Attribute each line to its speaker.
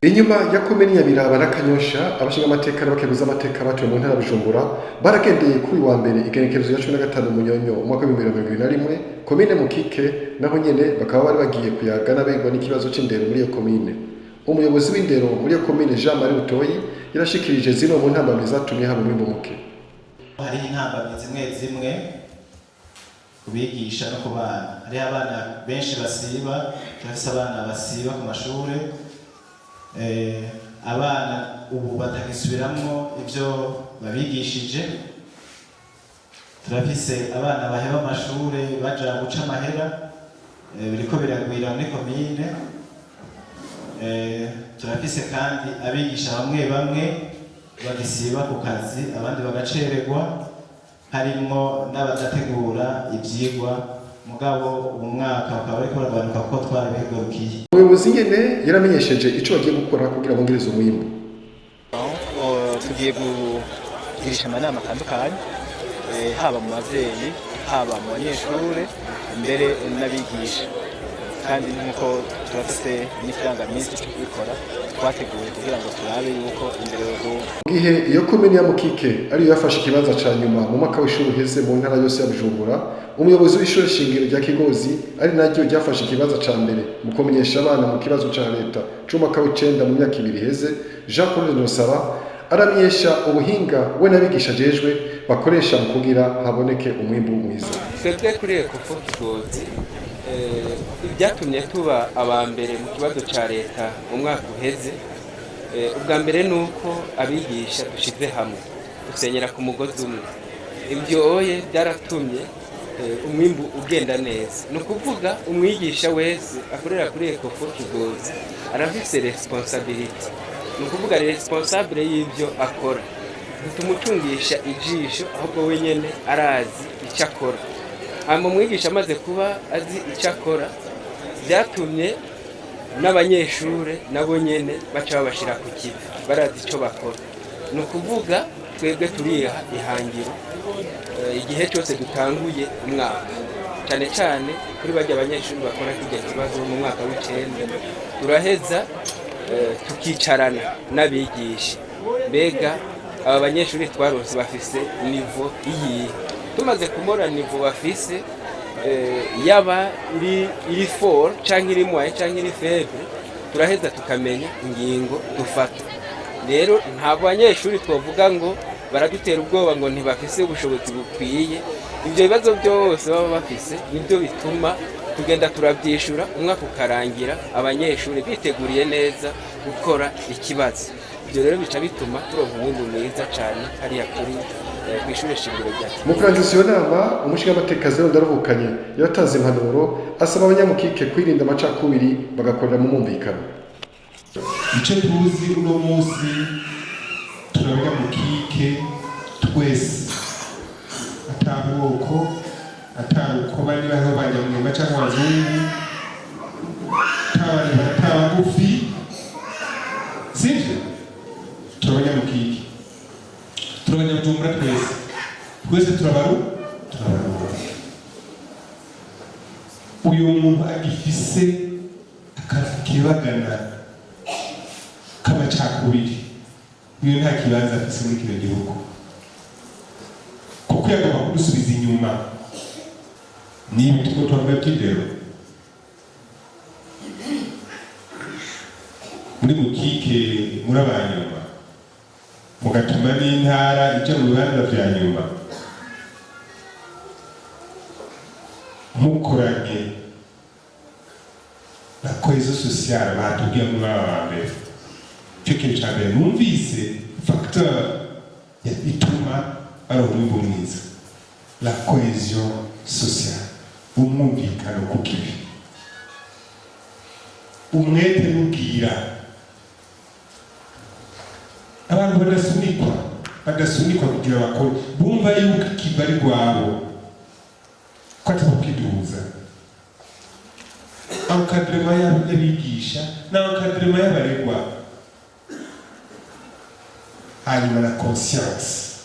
Speaker 1: Inyuma ya komine ya Biraba na Kanyosha abashinga amateka n'abakeguza amateka batuye mu ntara ya Bujumbura baragendeye kuri wa mbere igenekerezo ya 15 Munyonyo umwaka wa 2021 komine Mukike naho nyene bakaba bari bagiye kuyaga n'abegwa n'ikibazo c'indero muri iyo komine. Umuyobozi w'indero muri iyo komine Jean Marie Butoyi yarashikirije zino mu ntambamizi zatumye haba umwimbu muke.
Speaker 2: Hari intambamizi zimwe kubigisha no ku bana. Hari abana benshi basiba, turafise abana basiba ku mashure. Abana ubu batakisubiramwo ivyo babigishije. Turafise abana baheba amashure baja guca amahera, biriko biragwira muri komine. Turafise kandi abigisha bamwe bagisiba ku kazi, abandi bagacererwa, harimwo n'abadategura ivyigwa. Mugabo ubu mwaka bakaba bariko baragaruka kuko twarabigarukiye.
Speaker 1: Umuyobozi nyene yaramenyesheje ico bagiye gukora kugira bongereze umwimbu.
Speaker 3: Tugiye kugirisha amanama atandukanye, haba mu bavyeyi, haba mu banyeshure, mbere n'abigisha. Kandi nkuko turafise n'ikirangaminsi cyo kubikora twateguye kugira ngo turabe yuko imbere yo
Speaker 1: gihe iyo komine ya Mukike ariyo yafashe ikibanza ca nyuma mu mwaka w'ishuri uheze mu ntara yose ya Bujumbura, umuyobozi w'ishuri shingiro rya Kigozi ari naryo ryafashe ikibanza ca mbere mu kumenyesha abana mu kibazo ca leta c'umwaka w'icenda mu myaka 2 iheze. Jean Paul Nosaba aramenyesha ubuhinga we n'abigisha jejwe bakoresha mu kugira haboneke umwimbu mwiza.
Speaker 4: Twebwe kuri Kigozi ibyatumye tuba abambere mu kibazo ca leta mu mwaka uheze, ubwa mbere nuko abigisha dushize hamwe dusenyera ku mugozi umwe. Ibyo byaratumye umwimbu ugenda neza. No kuvuga umwigisha wese akorera kuri Kigozi arafise responsibility. No kuvuga responsable y'ivyo akora. Ntitumucungisha ijisho ahubwo wenyene arazi icyo akora. Hama umwigisha amaze kuba azi icyo akora, byatumye n'abanyeshure nabo nyene baca babashira ku kivi barazi icyo bakora. Ni ukuvuga twebwe turiha ihangiro igihe cyose dutanguye umwaka, cyane cyane kuri bajya abanyeshuri bakora kijya kibazo mu mwaka w'icenda, turaheza tukicarana n'abigisha, mbega aba banyeshuri twaronse bafise nivo iyi. Tumaze kumora nivo bafise, yaba iri fort canke iri moyen canke iri faible, turaheza tukamenya ingingo dufata. Rero nta banyeshuri twovuga ngo baradutera ubwoba ngo ntibafise ubushobozi bukwiye. Ibyo bibazo byose baba bafise nibyo bituma tugenda turabyishura umwaka ukarangira abanyeshuri biteguriye neza gukora ikibazo. Ibyo rero bica bituma turonka umwimbu mwiza cyane hariya kuri kw'ishure shingiro rya
Speaker 1: mu kurangiza nama umushinga amateka zero ndaruhukanye yatanze impanuro asaba abanyamukike kwirinda amacakubiri bagakorera mu mwumvikano.
Speaker 5: Ico tuzi uno munsi turabanyamukike twese atabwoko ataruko bari baho banyamwema canke abazungu atabagufi, sivyo? Turabanyamukike, turabanyabujumbura twese turabaru. Uyu muntu agifise akakibagana k'amacakubiri, uyu nta kibanza afise muri kino gihugu, kuko yagomba kudusubiza inyuma. Niba tuko twambaye by'indero muri Mukike muri abanyuma, mugatuma n'intara ija mu bibanza vya nyuma, mukoranye na cohesion sociale batubwiye muri aba mbere. Cyo kintu ca mbere numvise facteur ituma ari umwimbu mwiza, la cohesion sociale, umwumvikano ku kibi, umwete n'ubwira. Abantu badasunikwa kugira bakore, bumva yuko ikiva ari rwabo ko atabukiduza. Encadrement y'abigisha n'encadrement y'abaregwa, hanyuma na conscience